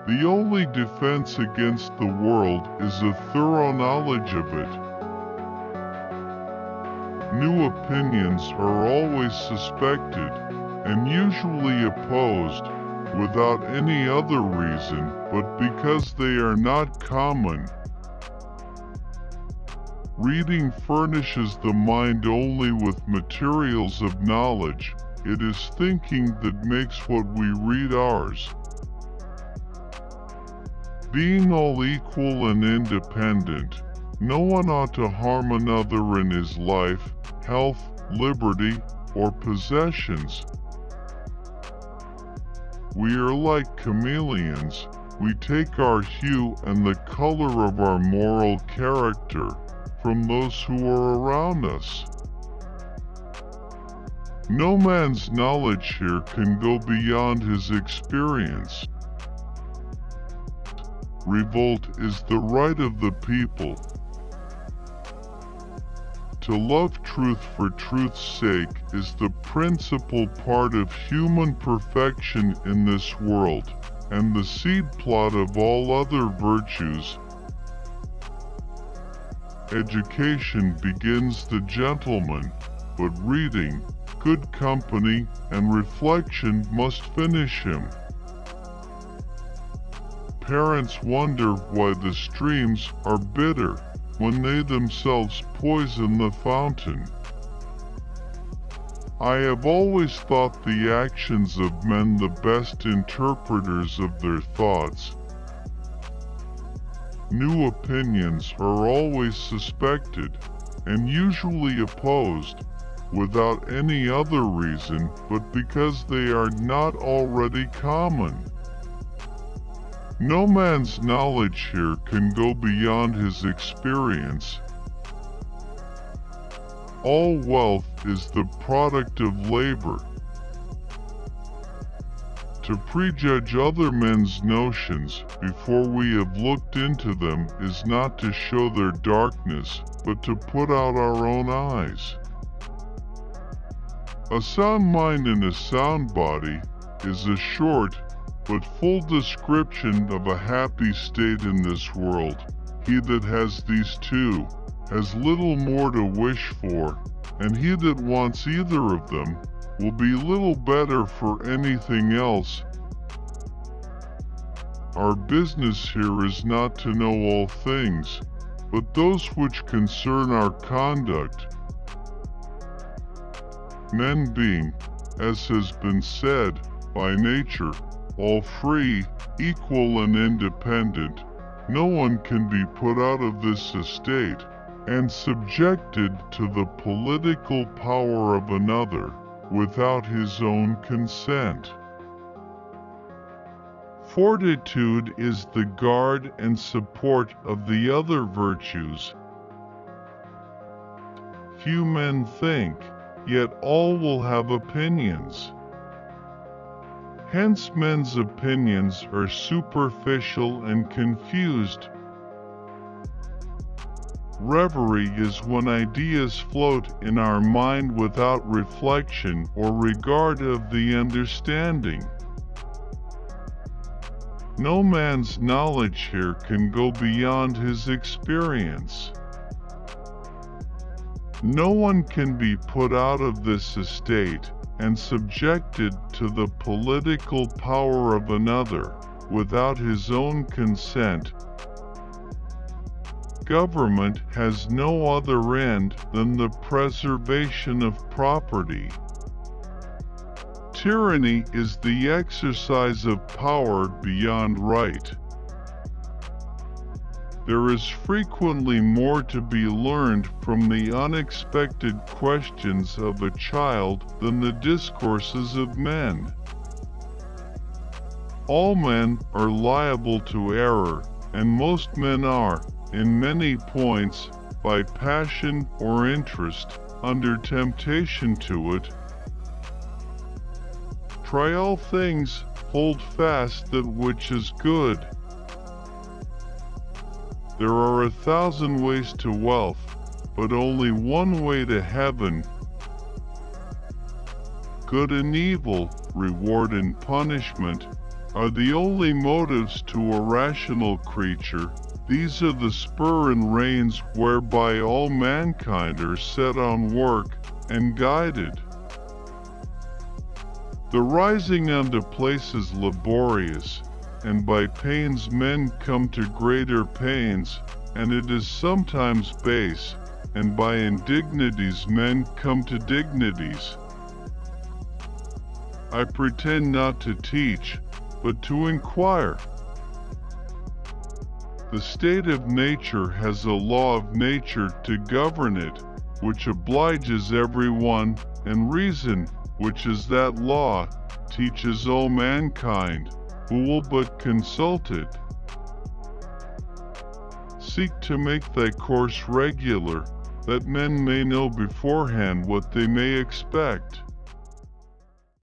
The only defense against the world is a thorough knowledge of it. New opinions are always suspected, and usually opposed, without any other reason but because they are not common. Reading furnishes the mind only with materials of knowledge. It is thinking that makes what we read ours. Being all equal and independent, no one ought to harm another in his life, health, liberty, or possessions. We are like chameleons. We take our hue and the color of our moral character from those who are around us. No man's knowledge here can go beyond his experience. Revolt is the right of the people. To love truth for truth's sake is the principal part of human perfection in this world, and the seed plot of all other virtues. Education begins the gentleman, but reading, good company, and reflection must finish him. Parents wonder why the streams are bitter when they themselves poison the fountain. I have always thought the actions of men the best interpreters of their thoughts. New opinions are always suspected, and usually opposed, without any other reason but because they are not already common. No man's knowledge here can go beyond his experience. All wealth is the product of labor. To prejudge other men's notions before we have looked into them is not to show their darkness, but to put out our own eyes. A sound mind in a sound body is a short but full description of a happy state in this world. He that has these two has little more to wish for, and he that wants either of them will be little better for anything else. Our business here is not to know all things, but those which concern our conduct. Men being, as has been said, by nature, all free, equal, and independent, no one can be put out of this estate and subjected to the political power of another without his own consent. Fortitude is the guard and support of the other virtues. Few men think, yet all will have opinions. Hence men's opinions are superficial and confused. Reverie is when ideas float in our mind without reflection or regard of the understanding. No man's knowledge here can go beyond his experience. No one can be put out of this estate and subjected to the political power of another without his own consent. Government has no other end than the preservation of property. Tyranny is the exercise of power beyond right. There is frequently more to be learned from the unexpected questions of a child than the discourses of men. All men are liable to error, and most men are, in many points, by passion or interest, under temptation to it. Try all things, hold fast that which is good. There are 1,000 ways to wealth, but only one way to heaven. Good and evil, reward and punishment, are the only motives to a rational creature. These are the spur and reins whereby all mankind are set on work and guided. The rising unto places laborious, and by pains men come to greater pains, and it is sometimes base, and by indignities men come to dignities. I pretend not to teach, but to inquire. The state of nature has a law of nature to govern it, which obliges everyone, and reason, which is that law, teaches all mankind, who will but consult it. Seek to make thy course regular, that men may know beforehand what they may expect.